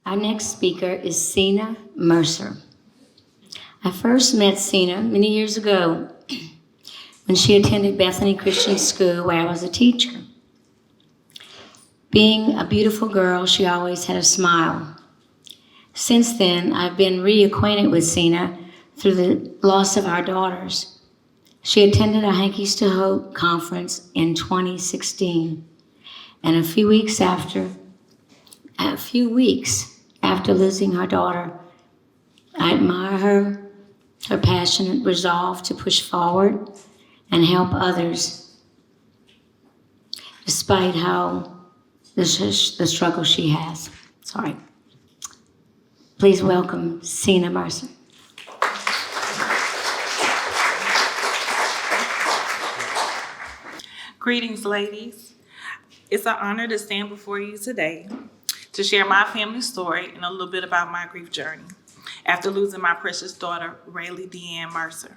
Our next speaker is Seana Mercer. I first met Seana many years ago when she attended Bethany Christian School where I was a teacher. Being a beautiful girl, she always had a smile. Since then, I've been reacquainted with Seana through the loss of our daughters. She attended a Hankies2Hope conference in 2016, and a few weeks after losing her daughter, I admire her passionate resolve to push forward and help others, despite the struggle she has. Sorry. Please welcome Seana Mercer. Greetings, ladies. It's an honor to stand before you today to share my family story and a little bit about my grief journey after losing my precious daughter, Rayleigh Deanne Mercer.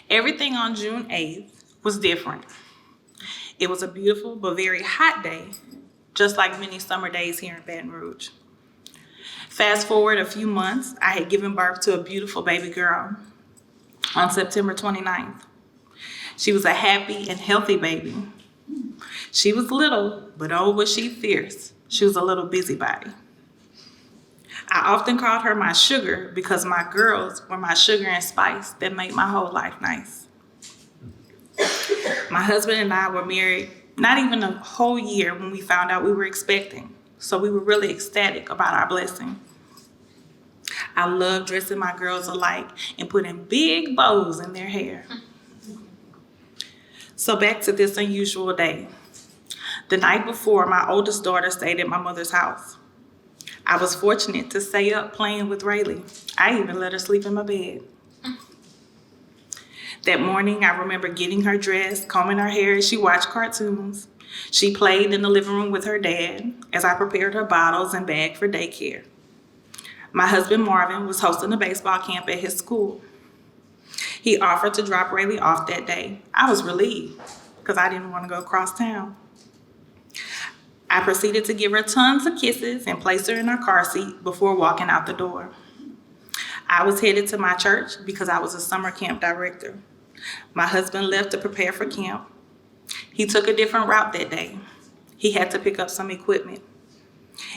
Everything on June 8th was different. It was a beautiful but very hot day, just like many summer days here in Baton Rouge. Fast forward a few months, I had given birth to a beautiful baby girl on September 29th. She was a happy and healthy baby. She was little, but oh, was she fierce. She was a little busybody. I often called her my sugar because my girls were my sugar and spice that made my whole life nice. My husband and I were married not even a whole year when we found out we were expecting, so we were really ecstatic about our blessing. I love dressing my girls alike and putting big bows in their hair. So back to this unusual day. The night before, my oldest daughter stayed at my mother's house. I was fortunate to stay up playing with Rayleigh. I even let her sleep in my bed. That morning, I remember getting her dressed, combing her hair as she watched cartoons. She played in the living room with her dad as I prepared her bottles and bag for daycare. My husband, Marvin, was hosting a baseball camp at his school. He offered to drop Rayleigh off that day. I was relieved because I didn't want to go across town. I proceeded to give her tons of kisses and place her in her car seat before walking out the door. I was headed to my church because I was a summer camp director. My husband left to prepare for camp. He took a different route that day. He had to pick up some equipment.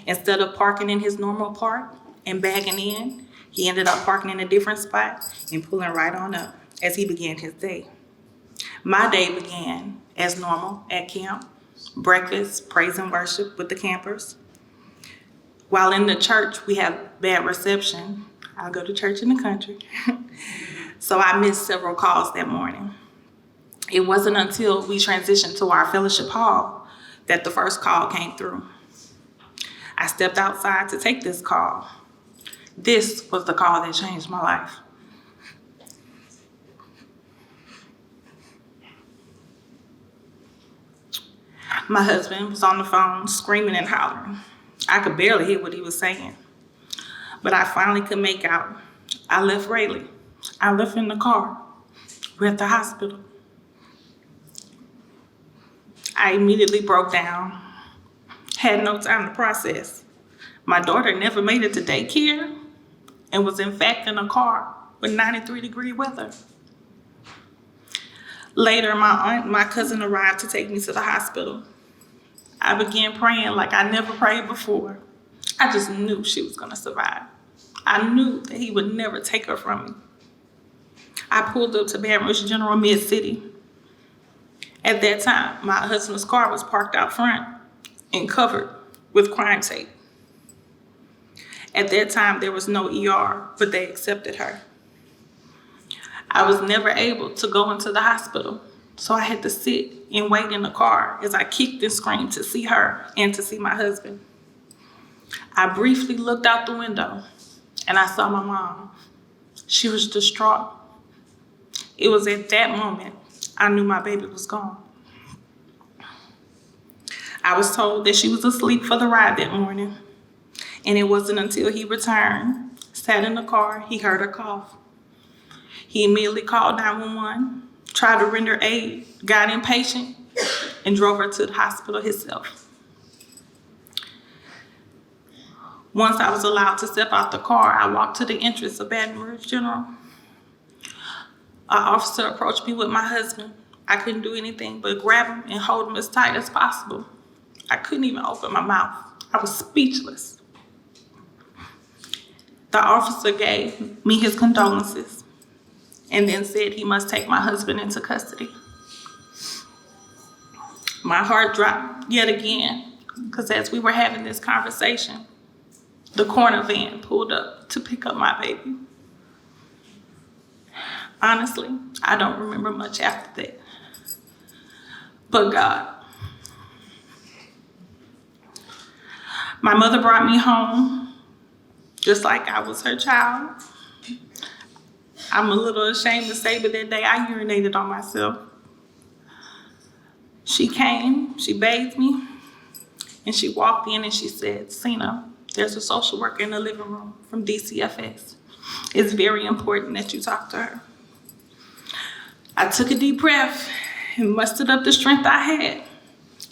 Instead of parking in his normal park and bagging in, he ended up parking in a different spot and pulling right on up as he began his day. My day began as normal at camp, breakfast, praise and worship with the campers. While in the church, we have bad reception. I'll go to church in the country. So I missed several calls that morning. It wasn't until we transitioned to our fellowship hall that the first call came through. I stepped outside to take this call. This was the call that changed my life. My husband was on the phone screaming and hollering. I could barely hear what he was saying, but I finally could make out. I left Rayleigh. I left in the car. We're at the hospital. I immediately broke down, had no time to process. My daughter never made it to daycare and was in fact in a car with 93-degree weather. Later, my aunt and my cousin arrived to take me to the hospital. I began praying like I never prayed before. I just knew she was gonna survive. I knew that he would never take her from me. I pulled up to Baton Rouge General Mid-City. At that time, my husband's car was parked out front and covered with crime tape. At that time, there was no ER, but they accepted her. I was never able to go into the hospital, so I had to sit and wait in the car as I kicked and screamed to see her and to see my husband. I briefly looked out the window and I saw my mom. She was distraught. It was at that moment I knew my baby was gone. I was told that she was asleep for the ride that morning, and it wasn't until he returned, sat in the car, he heard her cough. He immediately called 911, tried to render aid, got impatient, and drove her to the hospital himself. Once I was allowed to step out the car, I walked to the entrance of Baton Rouge General. An officer approached me with my husband. I couldn't do anything but grab him and hold him as tight as possible. I couldn't even open my mouth. I was speechless. The officer gave me his condolences and then said he must take my husband into custody. My heart dropped yet again, because as we were having this conversation, the coroner van pulled up to pick up my baby. Honestly, I don't remember much after that. But God. My mother brought me home just like I was her child. I'm a little ashamed to say, but that day I urinated on myself. She came, she bathed me, and she walked in and she said, "Seana, there's a social worker in the living room from DCFS. It's very important that you talk to her." I took a deep breath and mustered up the strength I had,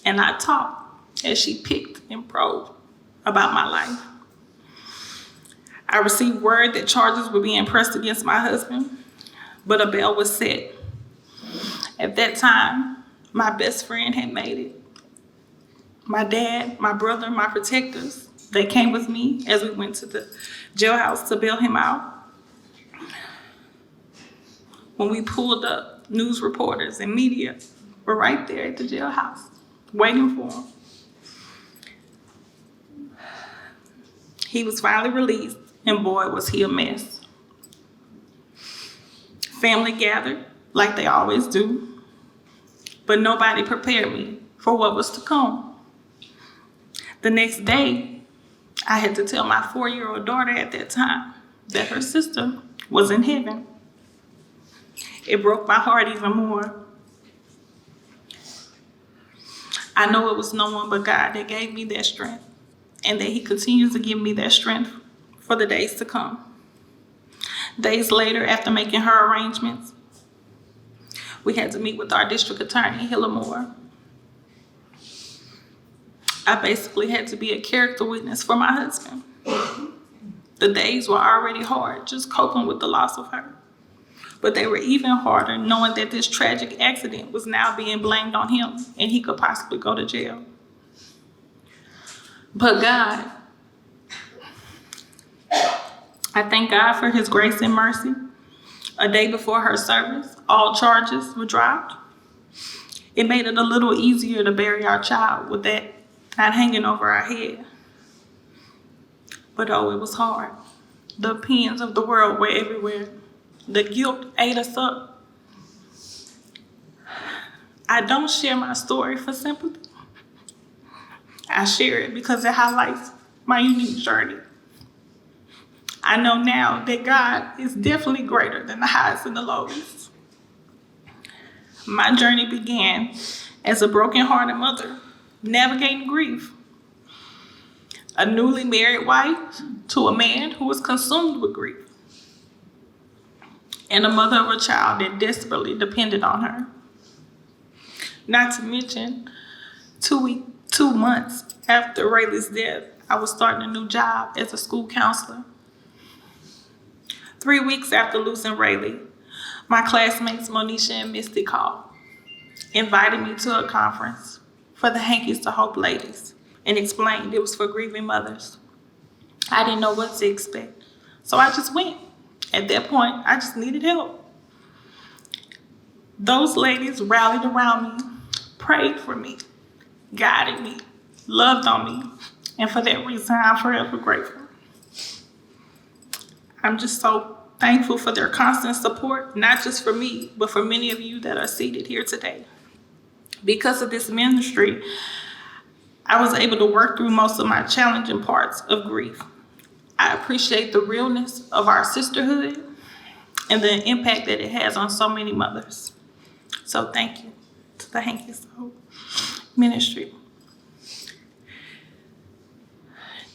and I talked as she picked and probed about my life. I received word that charges were being pressed against my husband, but a bail was set. At that time, my best friend had made it. My dad, my brother, my protectors, they came with me as we went to the jailhouse to bail him out. When we pulled up, news reporters and media were right there at the jailhouse, waiting for him. He was finally released, and boy, was he a mess. Family gathered, like they always do, but nobody prepared me for what was to come. The next day, I had to tell my 4-year-old daughter at that time that her sister was in heaven. It broke my heart even more. I know it was no one but God that gave me that strength, and that He continues to give me that strength for the days to come. Days later, after making her arrangements, we had to meet with our district attorney, Hillamore. I basically had to be a character witness for my husband. The days were already hard, just coping with the loss of her. But they were even harder knowing that this tragic accident was now being blamed on him and he could possibly go to jail. But God, I thank God for His grace and mercy. A day before her service, all charges were dropped. It made it a little easier to bury our child with that not hanging over our head. But oh, it was hard. The opinions of the world were everywhere. The guilt ate us up. I don't share my story for sympathy. I share it because it highlights my unique journey. I know now that God is definitely greater than the highs and the lows. My journey began as a broken-hearted mother, navigating grief. A newly married wife to a man who was consumed with grief. And a mother of a child that desperately depended on her. Not to mention, 2 months after Rayleigh's death, I was starting a new job as a school counselor. 3 weeks after losing Rayleigh, my classmates Monisha and Misty called, invited me to a conference for the Hankies2Hope ladies, and explained it was for grieving mothers. I didn't know what to expect, so I just went. At that point, I just needed help. Those ladies rallied around me, prayed for me, guided me, loved on me, and for that reason, I'm forever grateful. I'm just so thankful for their constant support, not just for me, but for many of you that are seated here today. Because of this ministry, I was able to work through most of my challenging parts of grief. I appreciate the realness of our sisterhood and the impact that it has on so many mothers. So thank you to the Hankies2Hope ministry.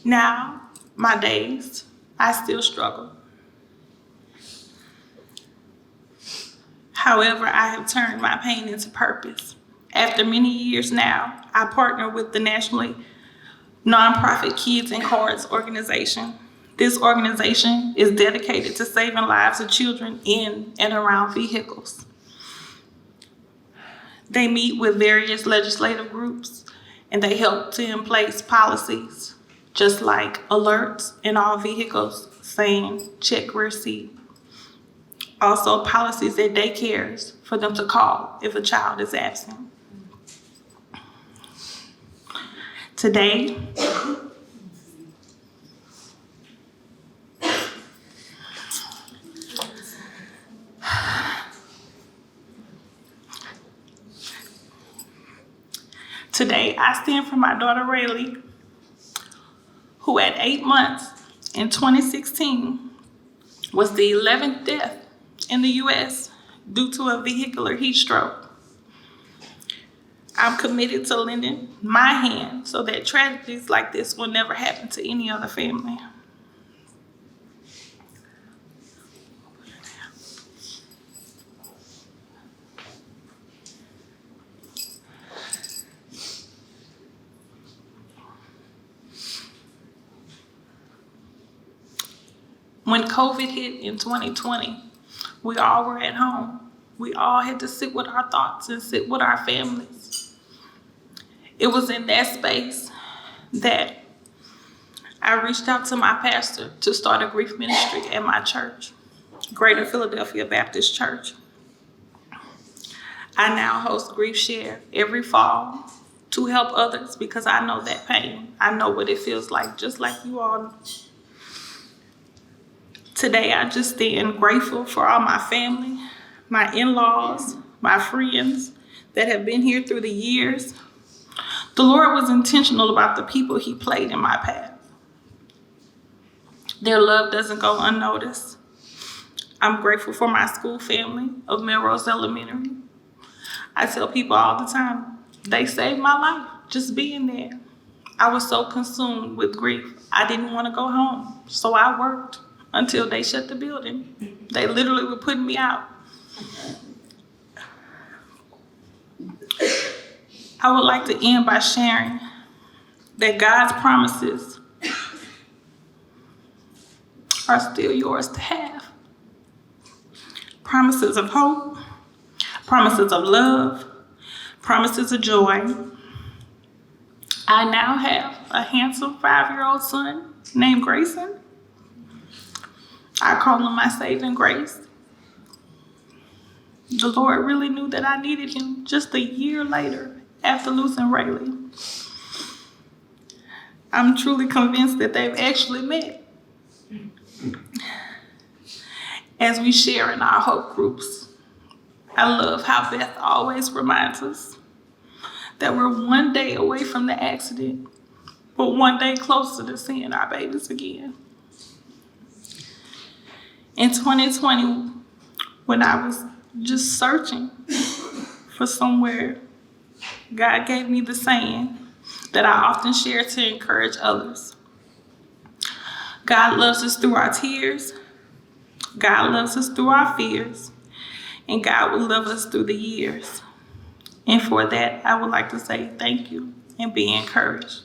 Now, my days, I still struggle. However, I have turned my pain into purpose. After many years now, I partner with the nationally nonprofit Kids and Cards organization. This organization is dedicated to saving lives of children in and around vehicles. They meet with various legislative groups and they help to in place policies, just like alerts in all vehicles saying check rear seat. Also policies at daycares for them to call if a child is absent. Today, I stand for my daughter Rayleigh, who at 8 months in 2016 was the 11th death in the U.S. due to a vehicular heat stroke. I'm committed to lending my hand so that tragedies like this will never happen to any other family. When COVID hit in 2020, we all were at home. We all had to sit with our thoughts and sit with our families. It was in that space that I reached out to my pastor to start a grief ministry at my church, Greater Philadelphia Baptist Church. I now host Grief Share every fall to help others because I know that pain. I know what it feels like, just like you all know. Today, I just stand grateful for all my family, my in-laws, my friends that have been here through the years. The Lord was intentional about the people He placed in my path. Their love doesn't go unnoticed. I'm grateful for my school family of Melrose Elementary. I tell people all the time, they saved my life just being there. I was so consumed with grief, I didn't want to go home, so I worked until they shut the building. They literally were putting me out. I would like to end by sharing that God's promises are still yours to have. Promises of hope, promises of love, promises of joy. I now have a handsome 5-year-old son named Grayson. I call him my saving grace. The Lord really knew that I needed him just a year later after losing Rayleigh. I'm truly convinced that they've actually met. As we share in our hope groups, I love how Beth always reminds us that we're one day away from the accident, but one day closer to seeing our babies again. In 2020, when I was just searching for somewhere, God gave me the saying that I often share to encourage others. God loves us through our tears, God loves us through our fears, and God will love us through the years. And for that, I would like to say thank you and be encouraged.